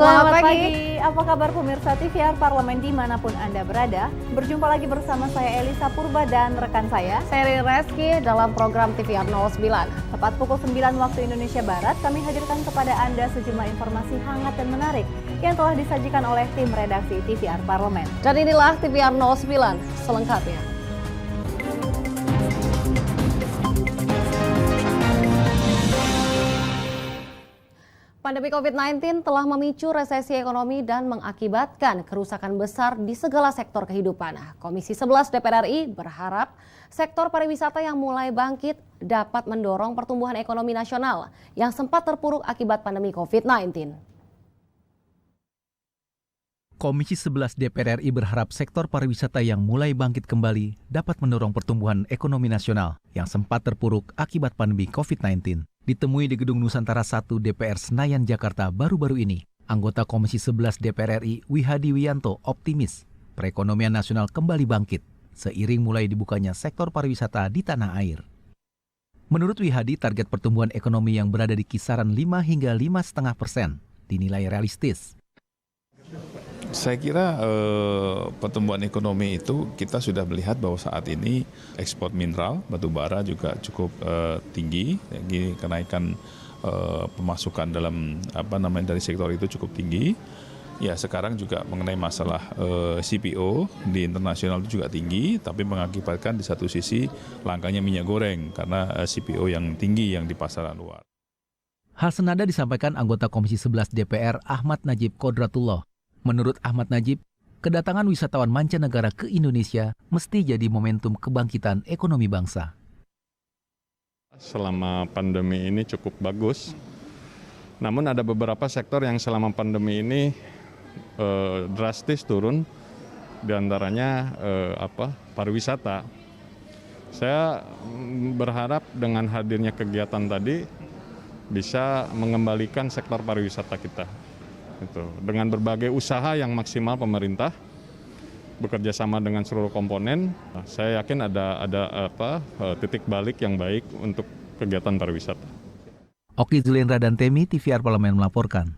Selamat pagi. Apa kabar pemirsa TVR Parlemen dimanapun Anda berada? Berjumpa lagi bersama saya Elisa Purba dan rekan saya Seri Reski dalam program TVR 09. Tepat pukul 9 waktu Indonesia Barat, kami hadirkan kepada Anda sejumlah informasi hangat dan menarik yang telah disajikan oleh tim redaksi TVR Parlemen. Dan inilah TVR 09 selengkapnya. Pandemi COVID-19 telah memicu resesi ekonomi dan mengakibatkan kerusakan besar di segala sektor kehidupan. Komisi 11 DPR RI berharap sektor pariwisata yang mulai bangkit dapat mendorong pertumbuhan ekonomi nasional yang sempat terpuruk akibat pandemi COVID-19. Komisi 11 DPR RI berharap sektor pariwisata yang mulai bangkit kembali dapat mendorong pertumbuhan ekonomi nasional yang sempat terpuruk akibat pandemi COVID-19. Ditemui di Gedung Nusantara 1 DPR Senayan, Jakarta baru-baru ini, anggota Komisi 11 DPR RI Wihadi Wianto optimis perekonomian nasional kembali bangkit seiring mulai dibukanya sektor pariwisata di tanah air. Menurut Wihadi, target pertumbuhan ekonomi yang berada di kisaran 5 hingga 5,5% dinilai realistis. Saya kira pertumbuhan ekonomi itu kita sudah melihat bahwa saat ini ekspor mineral, batu bara juga cukup tinggi, jadi kenaikan pemasukan dalam dari sektor itu cukup tinggi. Ya sekarang juga mengenai masalah CPO di internasional itu juga tinggi, tapi mengakibatkan di satu sisi langkanya minyak goreng karena CPO yang tinggi yang di pasaran luar. Hal senada disampaikan anggota Komisi 11 DPR Ahmad Najib Kodratullah. Menurut Ahmad Najib, kedatangan wisatawan mancanegara ke Indonesia mesti jadi momentum kebangkitan ekonomi bangsa. Selama pandemi ini cukup bagus, namun ada beberapa sektor yang selama pandemi ini drastis turun, diantaranya pariwisata. Saya berharap dengan hadirnya kegiatan tadi bisa mengembalikan sektor pariwisata kita. Dengan berbagai usaha yang maksimal pemerintah bekerja sama dengan seluruh komponen, saya yakin ada titik balik yang baik untuk kegiatan pariwisata. Oki Zulendra dan Temi, TVR Parlemen melaporkan.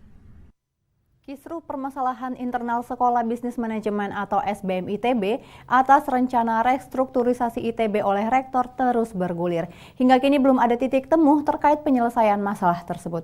Kisruh permasalahan internal Sekolah Bisnis Manajemen atau SBM ITB atas rencana restrukturisasi ITB oleh rektor terus bergulir. Hingga kini belum ada titik temu terkait penyelesaian masalah tersebut.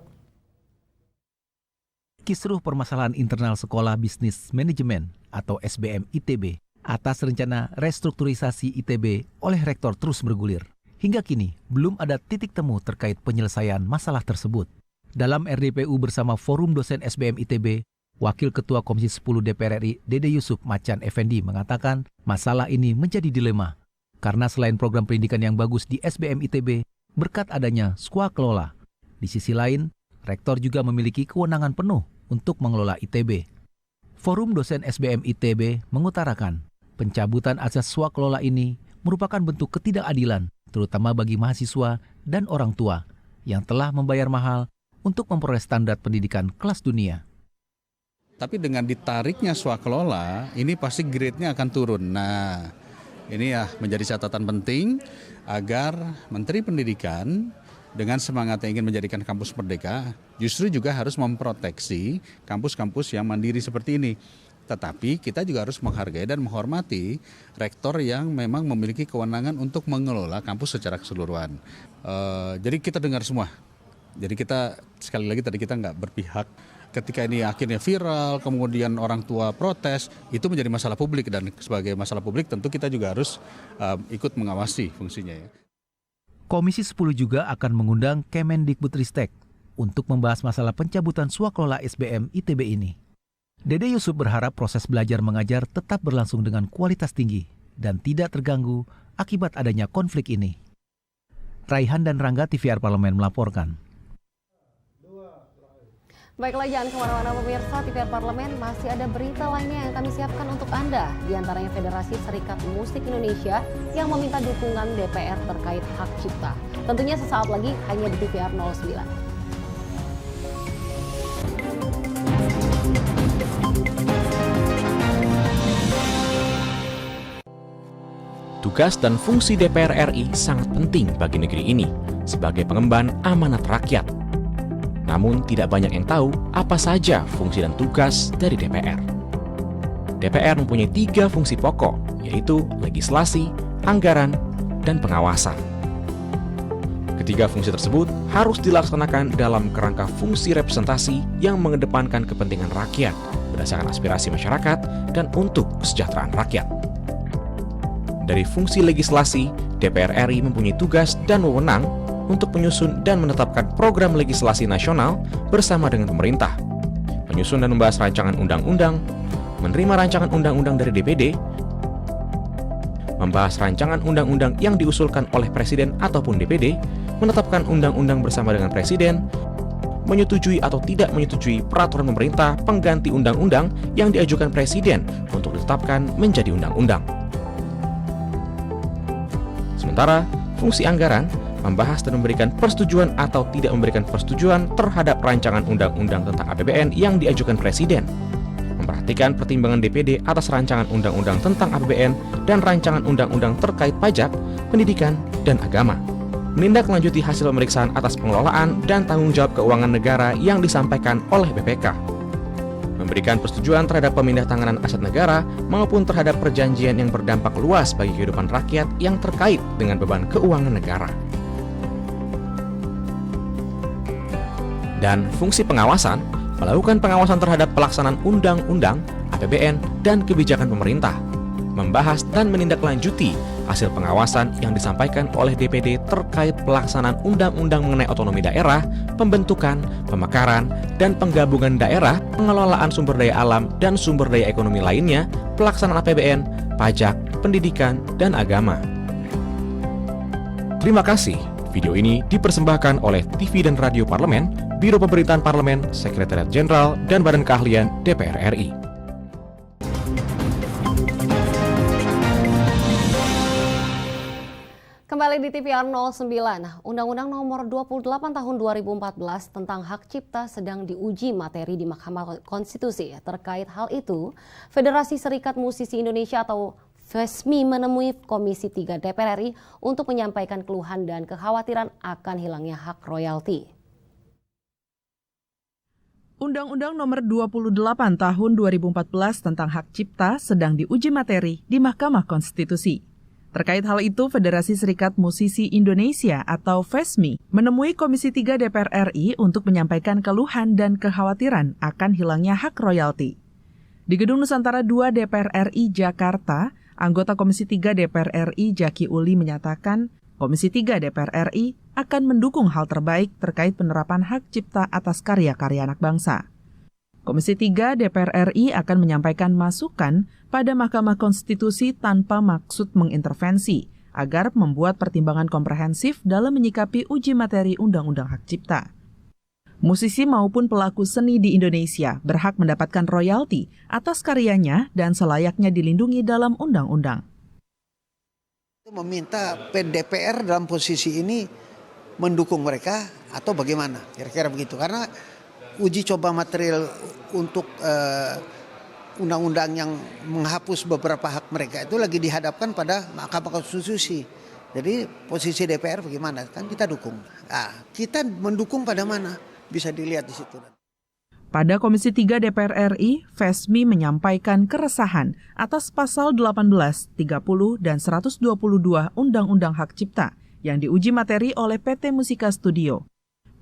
Kisruh permasalahan internal Sekolah Bisnis Manajemen atau SBM ITB atas rencana restrukturisasi ITB oleh rektor terus bergulir. Hingga kini belum ada titik temu terkait penyelesaian masalah tersebut. Dalam RDPU bersama Forum Dosen SBM ITB, Wakil Ketua Komisi 10 DPR RI Dede Yusuf Macan Effendi mengatakan masalah ini menjadi dilema. Karena selain program pendidikan yang bagus di SBM ITB, berkat adanya swakelola. Di sisi lain, rektor juga memiliki kewenangan penuh untuk mengelola ITB. Forum Dosen SBM ITB mengutarakan pencabutan asas swakelola ini merupakan bentuk ketidakadilan, terutama bagi mahasiswa dan orang tua yang telah membayar mahal untuk memperoleh standar pendidikan kelas dunia. Tapi dengan ditariknya swakelola, ini pasti grade-nya akan turun. Nah, ini ya menjadi catatan penting agar Menteri Pendidikan dengan semangat yang ingin menjadikan kampus merdeka, justru juga harus memproteksi kampus-kampus yang mandiri seperti ini. Tetapi kita juga harus menghargai dan menghormati rektor yang memang memiliki kewenangan untuk mengelola kampus secara keseluruhan. Jadi kita dengar semua. Jadi kita, sekali lagi tadi kita nggak berpihak. Ketika ini akhirnya viral, kemudian orang tua protes, itu menjadi masalah publik. Dan sebagai masalah publik tentu kita juga harus ikut mengawasi fungsinya ya. Komisi 10 juga akan mengundang Kemendikbudristek untuk membahas masalah pencabutan swakelola SBM ITB ini. Dede Yusuf berharap proses belajar mengajar tetap berlangsung dengan kualitas tinggi dan tidak terganggu akibat adanya konflik ini. Raihan dan Rangga, TVR Parlemen melaporkan. Baiklah, jangan kemana-mana pemirsa, TVR Parlemen masih ada berita lainnya yang kami siapkan untuk Anda. Di antaranya Federasi Serikat Musik Indonesia yang meminta dukungan DPR terkait hak cipta. Tentunya sesaat lagi hanya di TVR 09. Tugas dan fungsi DPR RI sangat penting bagi negeri ini sebagai pengemban amanat rakyat. Namun tidak banyak yang tahu apa saja fungsi dan tugas dari DPR. DPR mempunyai 3 fungsi pokok, yaitu legislasi, anggaran, dan pengawasan. Ketiga fungsi tersebut harus dilaksanakan dalam kerangka fungsi representasi yang mengedepankan kepentingan rakyat berdasarkan aspirasi masyarakat dan untuk kesejahteraan rakyat. Dari fungsi legislasi, DPR RI mempunyai tugas dan wewenang untuk menyusun dan menetapkan program legislasi nasional bersama dengan pemerintah, menyusun dan membahas rancangan undang-undang, menerima rancangan undang-undang dari DPD, membahas rancangan undang-undang yang diusulkan oleh Presiden ataupun DPD, menetapkan undang-undang bersama dengan Presiden, menyetujui atau tidak menyetujui peraturan pemerintah pengganti undang-undang yang diajukan Presiden untuk ditetapkan menjadi undang-undang. Sementara, fungsi anggaran membahas dan memberikan persetujuan atau tidak memberikan persetujuan terhadap rancangan undang-undang tentang APBN yang diajukan Presiden, memperhatikan pertimbangan DPD atas rancangan undang-undang tentang APBN dan rancangan undang-undang terkait pajak, pendidikan, dan agama, menindaklanjuti hasil pemeriksaan atas pengelolaan dan tanggung jawab keuangan negara yang disampaikan oleh BPK, memberikan persetujuan terhadap pemindah tanganan aset negara maupun terhadap perjanjian yang berdampak luas bagi kehidupan rakyat yang terkait dengan beban keuangan negara. Dan fungsi pengawasan, melakukan pengawasan terhadap pelaksanaan undang-undang, APBN, dan kebijakan pemerintah, membahas dan menindaklanjuti hasil pengawasan yang disampaikan oleh DPD terkait pelaksanaan undang-undang mengenai otonomi daerah, pembentukan, pemekaran, dan penggabungan daerah, pengelolaan sumber daya alam dan sumber daya ekonomi lainnya, pelaksanaan APBN, pajak, pendidikan, dan agama. Terima kasih. Video ini dipersembahkan oleh TV dan Radio Parlemen, Biro Pemerintahan Parlemen, Sekretariat Jenderal, dan Badan Keahlian DPR RI. Kembali di TVR 09, Undang-Undang Nomor 28 Tahun 2014 tentang Hak Cipta sedang diuji materi di Mahkamah Konstitusi. Terkait hal itu, Federasi Serikat Musisi Indonesia atau FESMI menemui Komisi 3 DPR RI untuk menyampaikan keluhan dan kekhawatiran akan hilangnya hak royalti. Undang-Undang Nomor 28 Tahun 2014 tentang Hak Cipta sedang diuji materi di Mahkamah Konstitusi. Terkait hal itu, Federasi Serikat Musisi Indonesia atau FESMI menemui Komisi 3 DPR RI untuk menyampaikan keluhan dan kekhawatiran akan hilangnya hak royalti. Di Gedung Nusantara 2 DPR RI Jakarta, anggota Komisi 3 DPR RI Jaki Uli menyatakan Komisi 3 DPR RI akan mendukung hal terbaik terkait penerapan hak cipta atas karya-karya anak bangsa. Komisi 3 DPR RI akan menyampaikan masukan pada Mahkamah Konstitusi tanpa maksud mengintervensi agar membuat pertimbangan komprehensif dalam menyikapi uji materi Undang-Undang Hak Cipta. Musisi maupun pelaku seni di Indonesia berhak mendapatkan royalti atas karyanya dan selayaknya dilindungi dalam undang-undang. Meminta DPR dalam posisi ini mendukung mereka atau bagaimana, kira-kira begitu. Karena uji coba material untuk undang-undang yang menghapus beberapa hak mereka itu lagi dihadapkan pada Mahkamah Konstitusi. Jadi posisi DPR bagaimana? Kan kita dukung. Nah, kita mendukung pada mana? Bisa dilihat di situ. Pada Komisi 3 DPR RI, FESMI menyampaikan keresahan atas pasal 18, 30, dan 122 Undang-Undang Hak Cipta yang diuji materi oleh PT Musika Studio.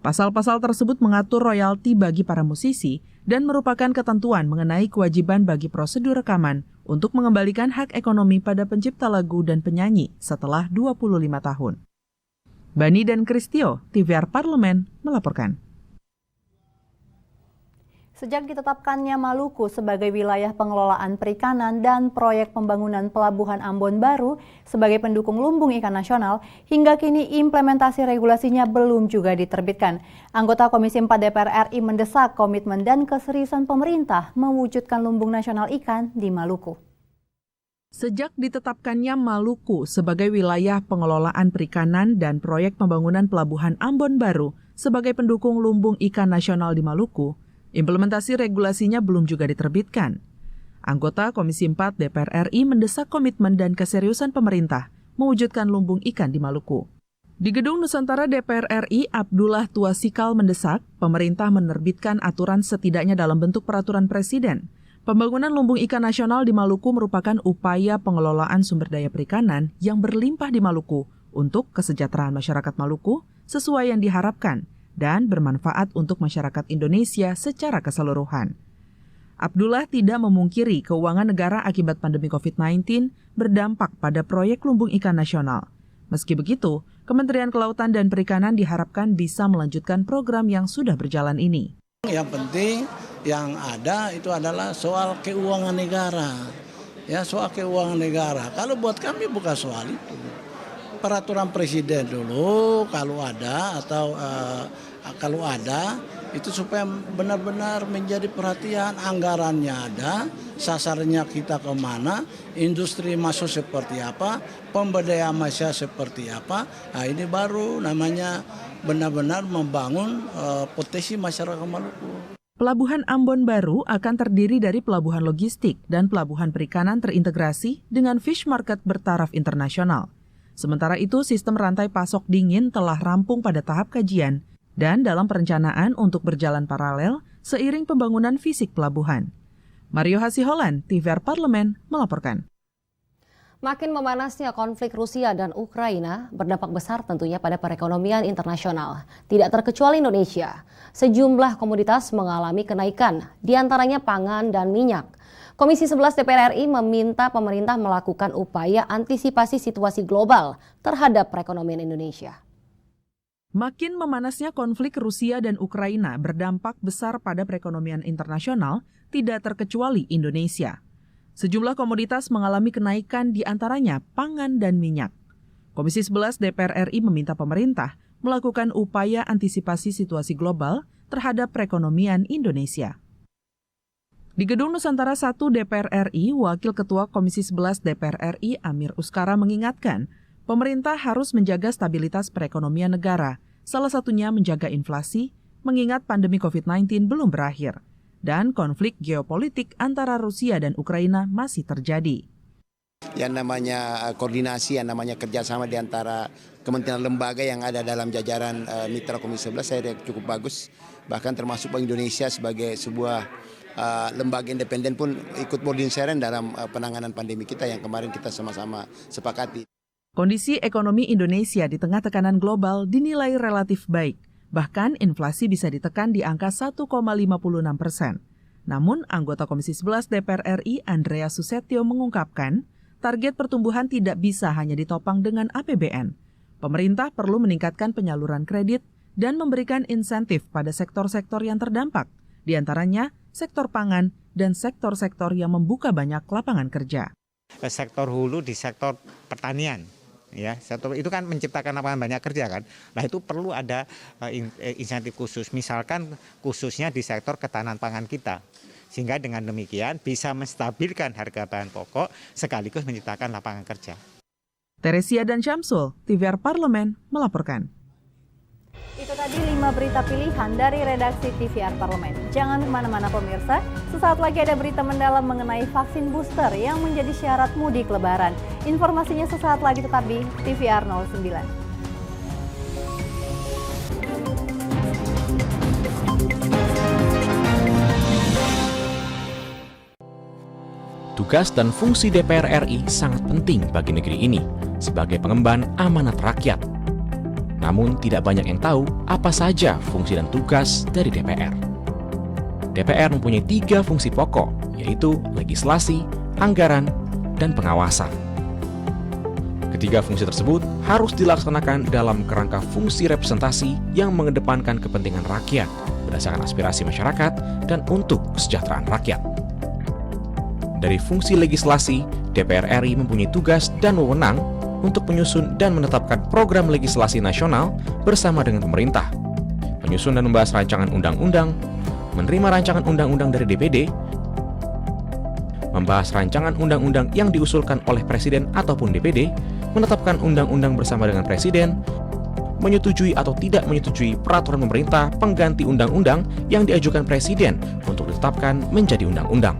Pasal-pasal tersebut mengatur royalti bagi para musisi dan merupakan ketentuan mengenai kewajiban bagi prosedur rekaman untuk mengembalikan hak ekonomi pada pencipta lagu dan penyanyi setelah 25 tahun. Bani dan Kristio, TVR Parlemen, melaporkan. Sejak ditetapkannya Maluku sebagai wilayah pengelolaan perikanan dan proyek pembangunan pelabuhan Ambon Baru sebagai pendukung lumbung ikan nasional, hingga kini implementasi regulasinya belum juga diterbitkan. Anggota Komisi 4 DPR RI mendesak komitmen dan keseriusan pemerintah mewujudkan lumbung nasional ikan di Maluku. Sejak ditetapkannya Maluku sebagai wilayah pengelolaan perikanan dan proyek pembangunan pelabuhan Ambon Baru sebagai pendukung lumbung ikan nasional di Maluku, implementasi regulasinya belum juga diterbitkan. Anggota Komisi 4 DPR RI mendesak komitmen dan keseriusan pemerintah mewujudkan lumbung ikan di Maluku. Di Gedung Nusantara DPR RI, Abdullah Tuasikal mendesak pemerintah menerbitkan aturan setidaknya dalam bentuk peraturan presiden. Pembangunan lumbung ikan nasional di Maluku merupakan upaya pengelolaan sumber daya perikanan yang berlimpah di Maluku untuk kesejahteraan masyarakat Maluku sesuai yang diharapkan dan bermanfaat untuk masyarakat Indonesia secara keseluruhan. Abdullah tidak memungkiri keuangan negara akibat pandemi COVID-19 berdampak pada proyek lumbung ikan nasional. Meski begitu, Kementerian Kelautan dan Perikanan diharapkan bisa melanjutkan program yang sudah berjalan ini. Yang penting yang ada itu adalah soal keuangan negara. Ya, soal keuangan negara. Kalau buat kami bukan soal itu. Peraturan presiden dulu kalau ada atau kalau ada itu supaya benar-benar menjadi perhatian, anggarannya ada, sasarannya kita kemana, industri masuk seperti apa, pemberdayaan masyarakat seperti apa. Nah ini baru namanya benar-benar membangun potensi masyarakat Maluku. Pelabuhan Ambon Baru akan terdiri dari pelabuhan logistik dan pelabuhan perikanan terintegrasi dengan fish market bertaraf internasional. Sementara itu, sistem rantai pasok dingin telah rampung pada tahap kajian dan dalam perencanaan untuk berjalan paralel seiring pembangunan fisik pelabuhan. Mario Hasiholan, TVR Parlemen, melaporkan. Makin memanasnya konflik Rusia dan Ukraina berdampak besar tentunya pada perekonomian internasional. Tidak terkecuali Indonesia, sejumlah komoditas mengalami kenaikan, diantaranya pangan dan minyak. Komisi 11 DPR RI meminta pemerintah melakukan upaya antisipasi situasi global terhadap perekonomian Indonesia. Makin memanasnya konflik Rusia dan Ukraina berdampak besar pada perekonomian internasional, tidak terkecuali Indonesia. Sejumlah komoditas mengalami kenaikan di antaranya pangan dan minyak. Komisi 11 DPR RI meminta pemerintah melakukan upaya antisipasi situasi global terhadap perekonomian Indonesia. Di Gedung Nusantara 1 DPR RI, Wakil Ketua Komisi 11 DPR RI Amir Uskara mengingatkan, pemerintah harus menjaga stabilitas perekonomian negara, salah satunya menjaga inflasi, mengingat pandemi COVID-19 belum berakhir, dan konflik geopolitik antara Rusia dan Ukraina masih terjadi. Yang namanya koordinasi, yang namanya kerjasama di antara kementerian lembaga yang ada dalam jajaran mitra Komisi 11 saya lihat cukup bagus, bahkan termasuk Bank Indonesia sebagai sebuah lembaga independen pun ikut boarding sharing dalam penanganan pandemi kita yang kemarin kita sama-sama sepakati. Kondisi ekonomi Indonesia di tengah tekanan global dinilai relatif baik. Bahkan inflasi bisa ditekan di angka 1,56%. Namun, anggota Komisi 11 DPR RI Andreas Susetio mengungkapkan, target pertumbuhan tidak bisa hanya ditopang dengan APBN. Pemerintah perlu meningkatkan penyaluran kredit dan memberikan insentif pada sektor-sektor yang terdampak, di antaranya sektor pangan dan sektor-sektor yang membuka banyak lapangan kerja. Sektor hulu di sektor pertanian. Ya, sektor itu kan menciptakan lapangan banyak kerja kan. Nah, itu perlu ada insentif khusus, misalkan khususnya di sektor ketahanan pangan kita. Sehingga dengan demikian bisa menstabilkan harga bahan pokok sekaligus menciptakan lapangan kerja. Teresia dan Syamsul, TVR Parlemen melaporkan. Itu tadi 5 berita pilihan dari redaksi TVR Parlemen. Jangan kemana-mana pemirsa, sesaat lagi ada berita mendalam mengenai vaksin booster yang menjadi syarat mudik lebaran. Informasinya sesaat lagi, tetap di TVR 09. Tugas dan fungsi DPR RI sangat penting bagi negeri ini sebagai pengemban amanat rakyat. Namun tidak banyak yang tahu apa saja fungsi dan tugas dari DPR. DPR mempunyai 3 fungsi pokok, yaitu legislasi, anggaran, dan pengawasan. Ketiga fungsi tersebut harus dilaksanakan dalam kerangka fungsi representasi yang mengedepankan kepentingan rakyat berdasarkan aspirasi masyarakat dan untuk kesejahteraan rakyat. Dari fungsi legislasi, DPR RI mempunyai tugas dan wewenang untuk menyusun dan menetapkan program legislasi nasional bersama dengan pemerintah, menyusun dan membahas rancangan undang-undang, menerima rancangan undang-undang dari DPD, membahas rancangan undang-undang yang diusulkan oleh Presiden ataupun DPD, menetapkan undang-undang bersama dengan Presiden, menyetujui atau tidak menyetujui peraturan pemerintah pengganti undang-undang yang diajukan Presiden untuk ditetapkan menjadi undang-undang.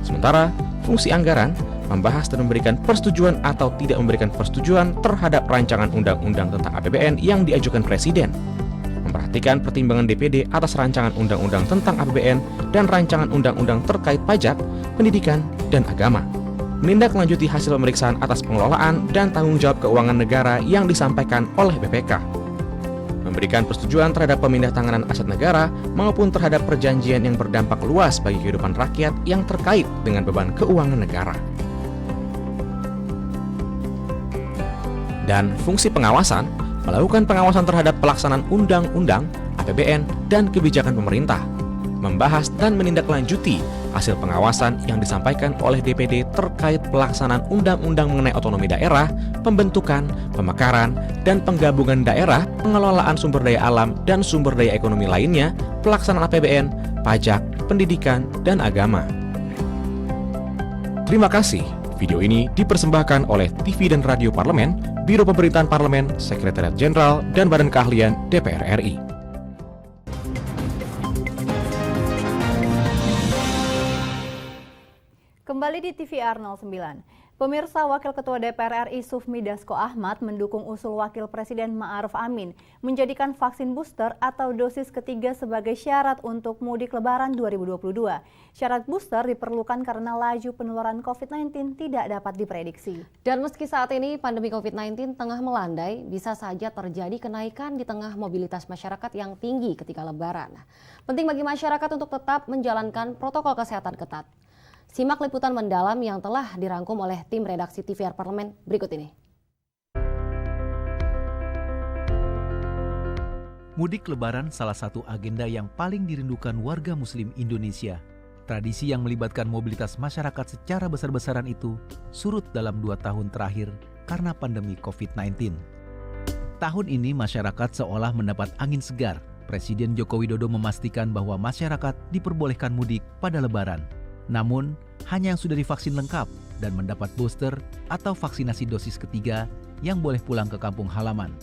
Sementara, fungsi anggaran membahas dan memberikan persetujuan atau tidak memberikan persetujuan terhadap rancangan undang-undang tentang APBN yang diajukan Presiden, memperhatikan pertimbangan DPD atas rancangan undang-undang tentang APBN dan rancangan undang-undang terkait pajak, pendidikan, dan agama, menindaklanjuti hasil pemeriksaan atas pengelolaan dan tanggung jawab keuangan negara yang disampaikan oleh BPK, memberikan persetujuan terhadap pemindahan aset negara maupun terhadap perjanjian yang berdampak luas bagi kehidupan rakyat yang terkait dengan beban keuangan negara. Dan fungsi pengawasan, melakukan pengawasan terhadap pelaksanaan undang-undang, APBN, dan kebijakan pemerintah, membahas dan menindaklanjuti hasil pengawasan yang disampaikan oleh DPD terkait pelaksanaan undang-undang mengenai otonomi daerah, pembentukan, pemekaran, dan penggabungan daerah, pengelolaan sumber daya alam dan sumber daya ekonomi lainnya, pelaksanaan APBN, pajak, pendidikan, dan agama. Terima kasih. Video ini dipersembahkan oleh TV dan Radio Parlemen, Biro Pemerintahan Parlemen, Sekretariat Jenderal, dan Badan Keahlian DPR RI. Kembali di TVR 09. Pemirsa, Wakil Ketua DPR RI Sufmi Dasko Ahmad mendukung usul Wakil Presiden Ma'ruf Amin menjadikan vaksin booster atau dosis ketiga sebagai syarat untuk mudik Lebaran 2022. Syarat booster diperlukan karena laju penularan COVID-19 tidak dapat diprediksi. Dan meski saat ini pandemi COVID-19 tengah melandai, bisa saja terjadi kenaikan di tengah mobilitas masyarakat yang tinggi ketika Lebaran. Penting bagi masyarakat untuk tetap menjalankan protokol kesehatan ketat. Simak liputan mendalam yang telah dirangkum oleh tim redaksi TVR Parlemen berikut ini. Mudik Lebaran salah satu agenda yang paling dirindukan warga Muslim Indonesia. Tradisi yang melibatkan mobilitas masyarakat secara besar-besaran itu surut dalam 2 tahun terakhir karena pandemi COVID-19. Tahun ini masyarakat seolah mendapat angin segar. Presiden Joko Widodo memastikan bahwa masyarakat diperbolehkan mudik pada Lebaran. Namun, hanya yang sudah divaksin lengkap dan mendapat booster atau vaksinasi dosis ketiga yang boleh pulang ke kampung halaman.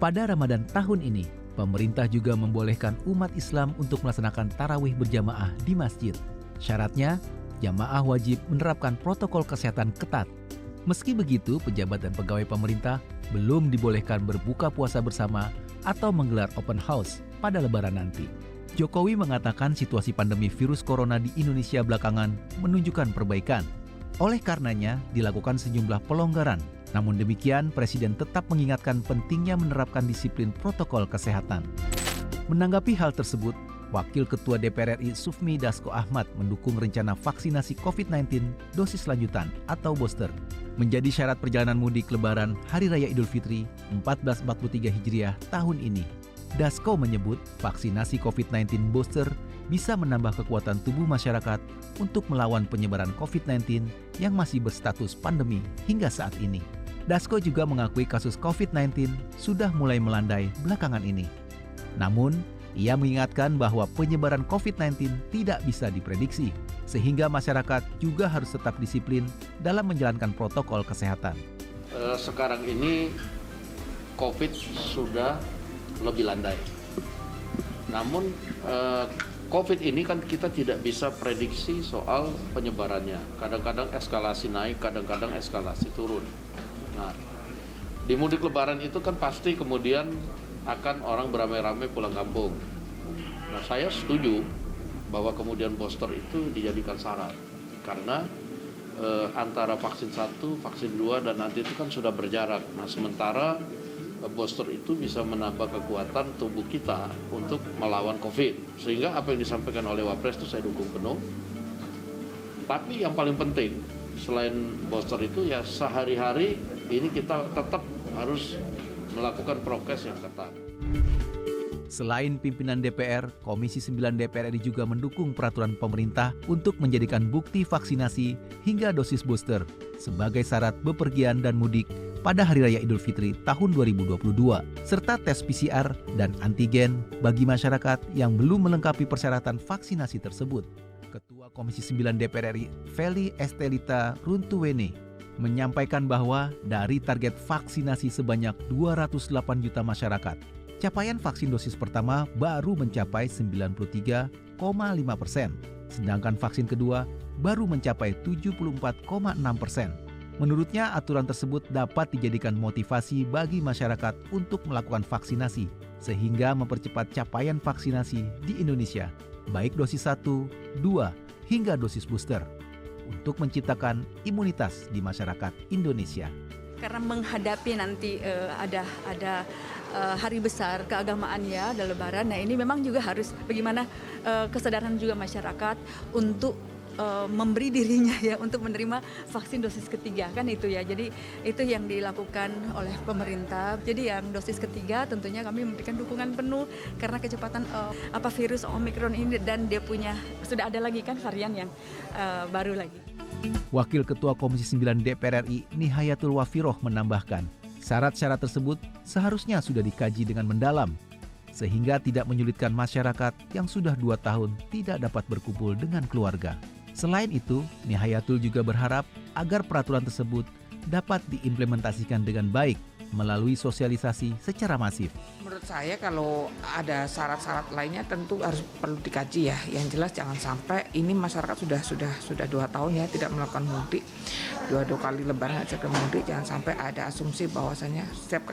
Pada Ramadan tahun ini, pemerintah juga membolehkan umat Islam untuk melaksanakan tarawih berjamaah di masjid. Syaratnya, jamaah wajib menerapkan protokol kesehatan ketat. Meski begitu, pejabat dan pegawai pemerintah belum dibolehkan berbuka puasa bersama atau menggelar open house pada Lebaran nanti. Jokowi mengatakan situasi pandemi virus corona di Indonesia belakangan menunjukkan perbaikan. Oleh karenanya, dilakukan sejumlah pelonggaran. Namun demikian, Presiden tetap mengingatkan pentingnya menerapkan disiplin protokol kesehatan. Menanggapi hal tersebut, Wakil Ketua DPR RI Sufmi Dasko Ahmad mendukung rencana vaksinasi COVID-19 dosis lanjutan atau booster menjadi syarat perjalanan mudik Lebaran Hari Raya Idul Fitri 1443 Hijriah tahun ini. Dasko menyebut vaksinasi COVID-19 booster bisa menambah kekuatan tubuh masyarakat untuk melawan penyebaran COVID-19 yang masih berstatus pandemi hingga saat ini. Dasko juga mengakui kasus COVID-19 sudah mulai melandai belakangan ini. Namun, ia mengingatkan bahwa penyebaran COVID-19 tidak bisa diprediksi, sehingga masyarakat juga harus tetap disiplin dalam menjalankan protokol kesehatan. Sekarang ini COVID sudah lebih landai. Namun COVID ini kan kita tidak bisa prediksi soal penyebarannya. Kadang-kadang eskalasi naik, kadang-kadang eskalasi turun. Nah, di mudik Lebaran itu kan pasti kemudian akan orang beramai-ramai pulang kampung. Nah, saya setuju bahwa kemudian booster itu dijadikan syarat karena antara vaksin 1, vaksin 2 dan nanti itu kan sudah berjarak. Nah, sementara booster itu bisa menambah kekuatan tubuh kita untuk melawan COVID. Sehingga apa yang disampaikan oleh Wapres itu saya dukung penuh. Tapi yang paling penting, selain booster itu ya sehari-hari ini kita tetap harus melakukan prokes yang ketat. Selain pimpinan DPR, Komisi 9 DPR RI juga mendukung peraturan pemerintah untuk menjadikan bukti vaksinasi hingga dosis booster sebagai syarat bepergian dan mudik pada Hari Raya Idul Fitri tahun 2022, serta tes PCR dan antigen bagi masyarakat yang belum melengkapi persyaratan vaksinasi tersebut. Ketua Komisi 9 DPR RI, Feli Estelita Runtuwene, menyampaikan bahwa dari target vaksinasi sebanyak 208 juta masyarakat, capaian vaksin dosis pertama baru mencapai 93,5%. sedangkan vaksin kedua baru mencapai 74,6%. Menurutnya, aturan tersebut dapat dijadikan motivasi bagi masyarakat untuk melakukan vaksinasi, sehingga mempercepat capaian vaksinasi di Indonesia, baik dosis 1, 2, hingga dosis booster, untuk menciptakan imunitas di masyarakat Indonesia. Karena menghadapi nanti ada hari besar keagamaan ya, ada Lebaran. Nah ini memang juga harus bagaimana kesadaran juga masyarakat untuk memberi dirinya ya untuk menerima vaksin dosis ketiga kan itu ya. Jadi itu yang dilakukan oleh pemerintah. Jadi yang dosis ketiga tentunya kami memberikan dukungan penuh karena kecepatan virus Omicron ini, dan dia sudah ada lagi kan varian yang baru lagi. Wakil Ketua Komisi 9 DPR RI Nihayatul Wafiroh menambahkan, syarat-syarat tersebut seharusnya sudah dikaji dengan mendalam, sehingga tidak menyulitkan masyarakat yang sudah 2 tahun tidak dapat berkumpul dengan keluarga. Selain itu, Nihayatul juga berharap agar peraturan tersebut dapat diimplementasikan dengan baik melalui sosialisasi secara masif. Menurut saya kalau ada syarat-syarat lainnya tentu harus perlu dikaji ya. Yang jelas jangan sampai ini masyarakat sudah 2 tahun ya tidak melakukan mudik. 2 kali lebaran aja ke mudik, jangan sampai ada asumsi bahwasanya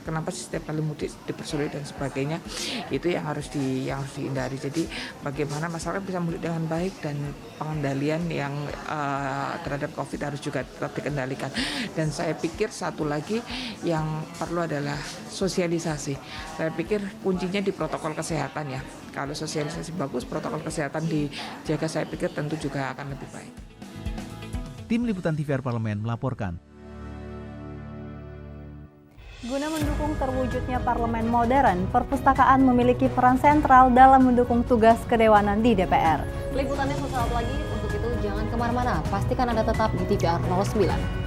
kenapa setiap kali mudik dipersulit dan sebagainya. Itu yang harus dihindari. Jadi bagaimana masyarakat bisa mudik dengan baik, dan pengendalian yang terhadap COVID harus juga tetap dikendalikan. Dan saya pikir satu lagi yang perlu adalah sosialisasi. Saya pikir kuncinya di protokol kesehatan ya. Kalau sosialisasi bagus, protokol kesehatan dijaga, saya pikir tentu juga akan lebih baik. Tim Liputan TVR Parlemen melaporkan. Guna mendukung terwujudnya parlemen modern, perpustakaan memiliki peran sentral dalam mendukung tugas kedewanan di DPR. Liputannya sesaat lagi, untuk itu jangan kemana-mana, pastikan Anda tetap di TVR 09.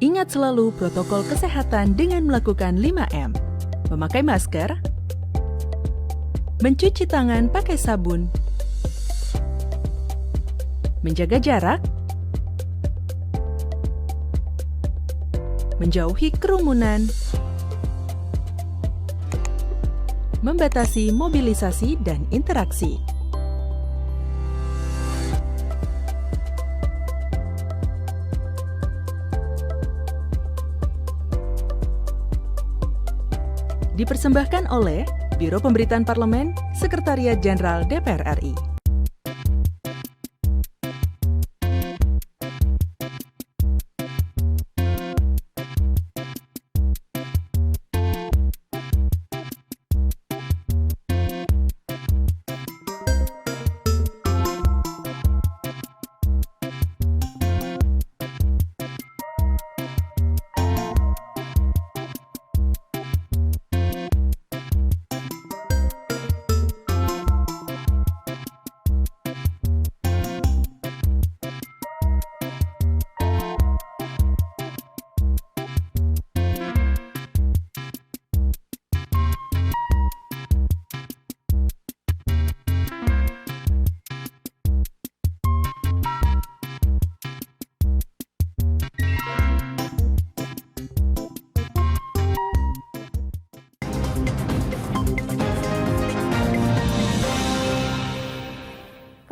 Ingat selalu protokol kesehatan dengan melakukan 5M. Memakai masker, mencuci tangan pakai sabun, menjaga jarak, menjauhi kerumunan, membatasi mobilisasi dan interaksi. Dipersembahkan oleh Biro Pemberitaan Parlemen, Sekretariat Jenderal DPR RI.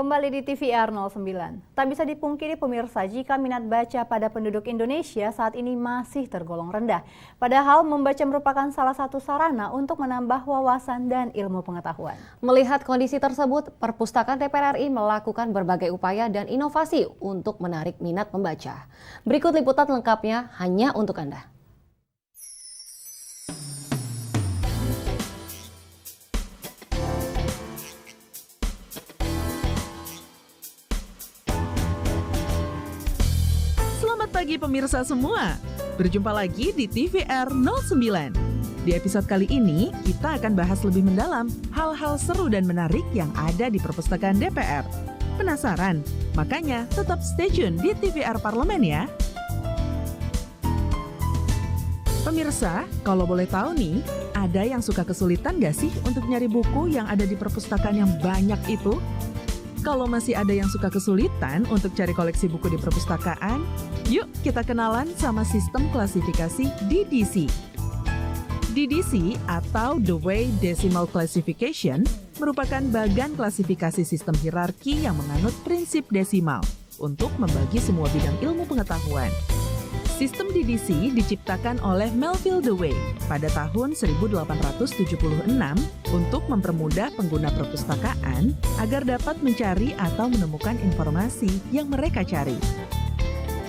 Kembali di TVR 09. Tak bisa dipungkiri pemirsa jika minat baca pada penduduk Indonesia saat ini masih tergolong rendah. Padahal membaca merupakan salah satu sarana untuk menambah wawasan dan ilmu pengetahuan. Melihat kondisi tersebut, Perpustakaan DPR RI melakukan berbagai upaya dan inovasi untuk menarik minat pembaca. Berikut liputan lengkapnya hanya untuk Anda. Pagi pemirsa semua, berjumpa lagi di TVR 09. Di episode kali ini, kita akan bahas lebih mendalam hal-hal seru dan menarik yang ada di Perpustakaan DPR. Penasaran? Makanya tetap stay tune di TVR Parlemen ya. Pemirsa, kalau boleh tahu nih, ada yang suka kesulitan gak sih untuk nyari buku yang ada di perpustakaan yang banyak itu? Kalau masih ada yang suka kesulitan untuk cari koleksi buku di perpustakaan, yuk kita kenalan sama sistem klasifikasi DDC. DDC atau Dewey Decimal Classification merupakan bagan klasifikasi sistem hierarki yang menganut prinsip desimal untuk membagi semua bidang ilmu pengetahuan. Sistem DDC diciptakan oleh Melville Dewey pada tahun 1876 untuk mempermudah pengguna perpustakaan agar dapat mencari atau menemukan informasi yang mereka cari.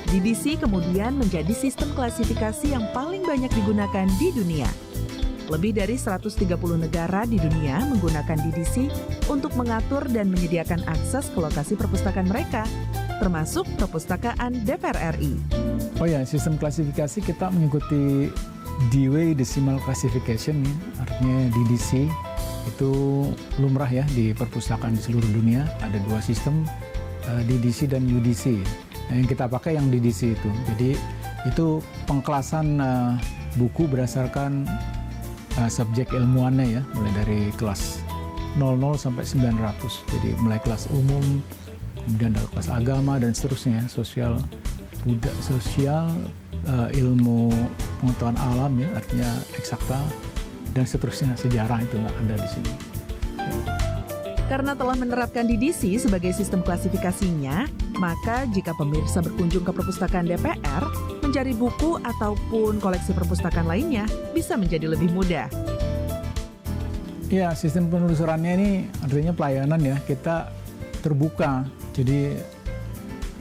DDC kemudian menjadi sistem klasifikasi yang paling banyak digunakan di dunia. Lebih dari 130 negara di dunia menggunakan DDC untuk mengatur dan menyediakan akses ke lokasi perpustakaan mereka, termasuk Perpustakaan DPR RI. Oh ya, sistem klasifikasi kita mengikuti Dewey Decimal Classification, artinya DDC. Itu lumrah ya di perpustakaan di seluruh dunia. Ada dua sistem, DDC dan UDC. Nah, yang kita pakai yang DDC itu. Jadi itu pengkelasan buku berdasarkan subjek ilmuannya ya, mulai dari kelas 00 sampai 900. Jadi mulai kelas umum, kemudian ada kelas agama dan seterusnya, sosial, ilmu pengetahuan alam ya, artinya eksakta dan seterusnya, sejarah itu nggak ada di sini. Karena telah menerapkan DDC sebagai sistem klasifikasinya, maka jika pemirsa berkunjung ke perpustakaan DPR, mencari buku ataupun koleksi perpustakaan lainnya bisa menjadi lebih mudah. Ya, sistem penelusurannya ini artinya pelayanan ya, kita terbuka. Jadi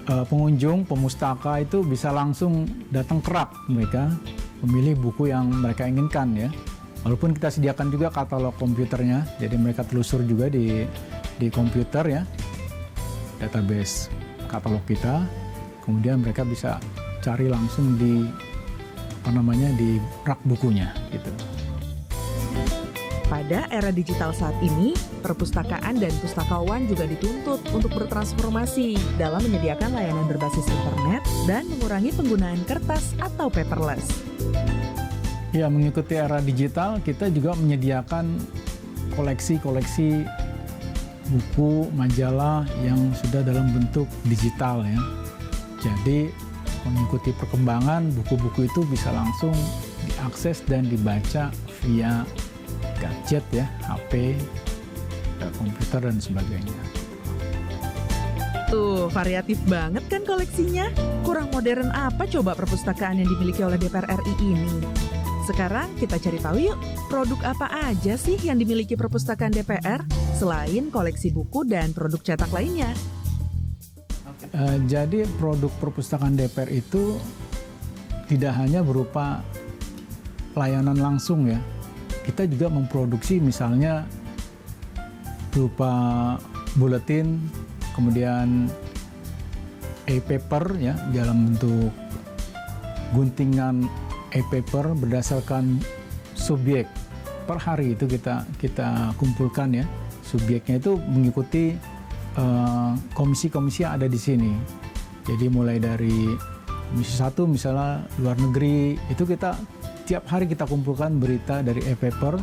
pengunjung, pemustaka itu bisa langsung datang ke rak mereka, memilih buku yang mereka inginkan ya. Walaupun kita sediakan juga katalog komputernya, jadi mereka telusur juga di komputer ya, database katalog kita. Kemudian mereka bisa cari langsung di di rak bukunya gitu. Pada era digital saat ini, perpustakaan dan pustakawan juga dituntut untuk bertransformasi dalam menyediakan layanan berbasis internet dan mengurangi penggunaan kertas atau paperless. Ya, mengikuti era digital, kita juga menyediakan koleksi-koleksi buku, majalah yang sudah dalam bentuk digital ya. Jadi, mengikuti perkembangan, buku-buku itu bisa langsung diakses dan dibaca via gadget ya, HP, komputer dan sebagainya. Tuh, variatif banget kan koleksinya? Kurang modern apa coba perpustakaan yang dimiliki oleh DPR RI ini? Sekarang kita cari tahu yuk, produk apa aja sih yang dimiliki perpustakaan DPR selain koleksi buku dan produk cetak lainnya? Jadi produk perpustakaan DPR itu tidak hanya berupa layanan langsung ya. Kita juga memproduksi misalnya berupa buletin, kemudian e-paper ya, dalam bentuk guntingan e-paper berdasarkan subjek. Per hari itu kita kumpulkan ya. Subjeknya itu mengikuti komisi-komisi yang ada di sini. Jadi mulai dari komisi 1 misalnya luar negeri, itu kita tiap hari kita kumpulkan berita dari e-paper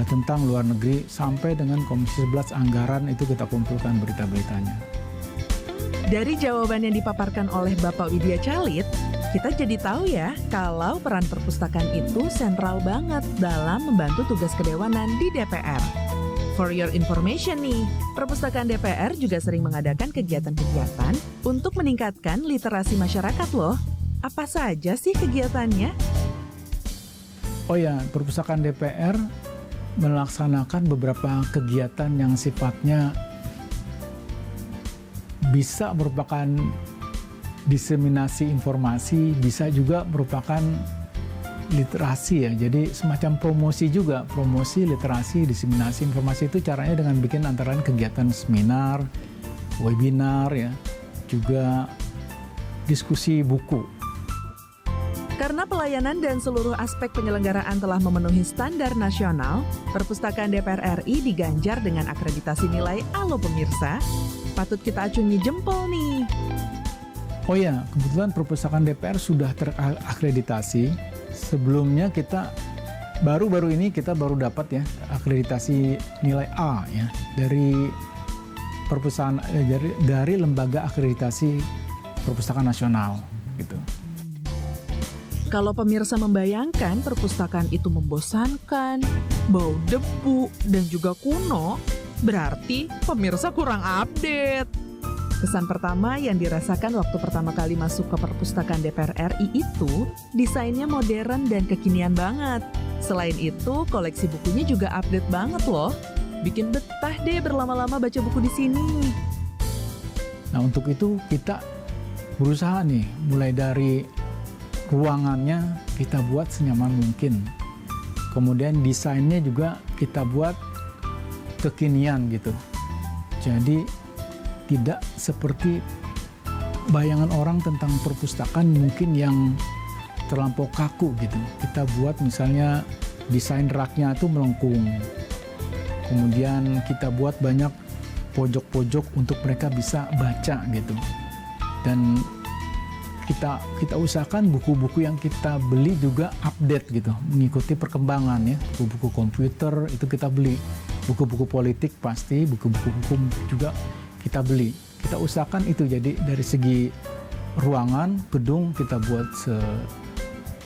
tentang luar negeri, sampai dengan komisi 11 anggaran itu kita kumpulkan berita-beritanya. Dari jawaban yang dipaparkan oleh Bapak Widya Calit, kita jadi tahu ya kalau peran perpustakaan itu sentral banget dalam membantu tugas kedewanan di DPR. For your information nih, Perpustakaan DPR juga sering mengadakan kegiatan-kegiatan untuk meningkatkan literasi masyarakat loh. Apa saja sih kegiatannya? Oh ya, Perpustakaan DPR melaksanakan beberapa kegiatan yang sifatnya bisa merupakan diseminasi informasi, bisa juga merupakan literasi ya. Jadi semacam promosi juga, promosi literasi, diseminasi informasi itu caranya dengan bikin antara lain kegiatan seminar, webinar ya, juga diskusi buku. Karena pelayanan dan seluruh aspek penyelenggaraan telah memenuhi standar nasional, Perpustakaan DPR RI diganjar dengan akreditasi nilai A loh pemirsa. Patut kita acungi jempol nih. Oh ya, kebetulan Perpustakaan DPR sudah terakreditasi. Sebelumnya kita baru-baru ini kita baru dapat ya akreditasi nilai A ya dari perpustakaan dari Lembaga Akreditasi Perpustakaan Nasional gitu. Kalau pemirsa membayangkan perpustakaan itu membosankan, bau debu, dan juga kuno, berarti pemirsa kurang update. Kesan pertama yang dirasakan waktu pertama kali masuk ke Perpustakaan DPR RI itu, desainnya modern dan kekinian banget. Selain itu, koleksi bukunya juga update banget loh. Bikin betah deh berlama-lama baca buku di sini. Nah, untuk itu kita berusaha nih, mulai dari ruangannya kita buat senyaman mungkin. Kemudian desainnya juga kita buat kekinian gitu. Jadi tidak seperti bayangan orang tentang perpustakaan mungkin yang terlampau kaku gitu. Kita buat misalnya desain raknya itu melengkung. Kemudian kita buat banyak pojok-pojok untuk mereka bisa baca gitu. Dan kita usahakan buku-buku yang kita beli juga update gitu, mengikuti perkembangan ya. Buku-buku komputer itu kita beli. Buku-buku politik pasti, buku-buku hukum juga kita beli. Kita usahakan itu, jadi dari segi ruangan, gedung kita buat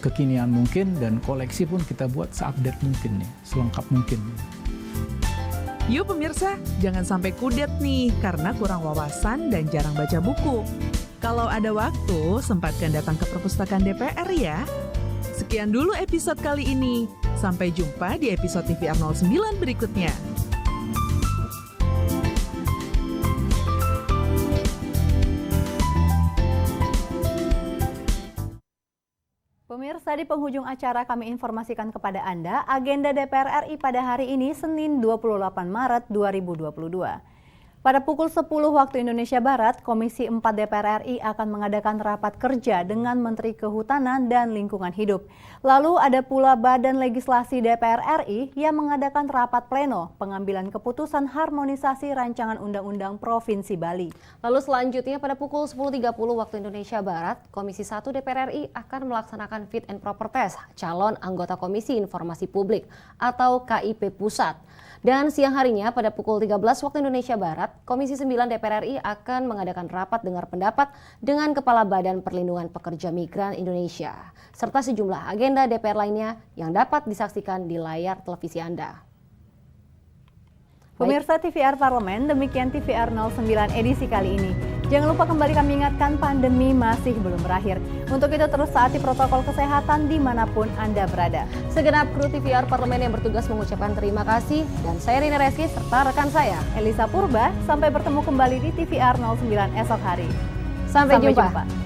sekekinian mungkin, dan koleksi pun kita buat seupdate mungkin nih, selengkap mungkin. Yuk pemirsa, jangan sampai kudet nih karena kurang wawasan dan jarang baca buku. Kalau ada waktu, sempatkan datang ke Perpustakaan DPR ya. Sekian dulu episode kali ini. Sampai jumpa di episode TVR 09 berikutnya. Pemirsa, di penghujung acara kami informasikan kepada Anda agenda DPR RI pada hari ini Senin 28 Maret 2022. Pada pukul 10 waktu Indonesia Barat, Komisi 4 DPR RI akan mengadakan rapat kerja dengan Menteri Kehutanan dan Lingkungan Hidup. Lalu ada pula Badan Legislasi DPR RI yang mengadakan rapat pleno pengambilan keputusan harmonisasi rancangan undang-undang Provinsi Bali. Lalu selanjutnya pada pukul 10.30 waktu Indonesia Barat, Komisi 1 DPR RI akan melaksanakan fit and proper test calon anggota Komisi Informasi Publik atau KIP Pusat. Dan siang harinya pada pukul 13 waktu Indonesia Barat, Komisi 9 DPR RI akan mengadakan rapat dengar pendapat dengan Kepala Badan Perlindungan Pekerja Migran Indonesia, serta sejumlah agenda DPR lainnya yang dapat disaksikan di layar televisi Anda. Pemirsa TVR Parlemen, demikian TVR 09 edisi kali ini. Jangan lupa kembali kami ingatkan pandemi masih belum berakhir. Untuk itu terus taati protokol kesehatan dimanapun Anda berada. Segenap kru TVR Parlemen yang bertugas mengucapkan terima kasih. Dan saya Rina Reski serta rekan saya Elisa Purba. Sampai bertemu kembali di TVR 09 esok hari. Sampai jumpa.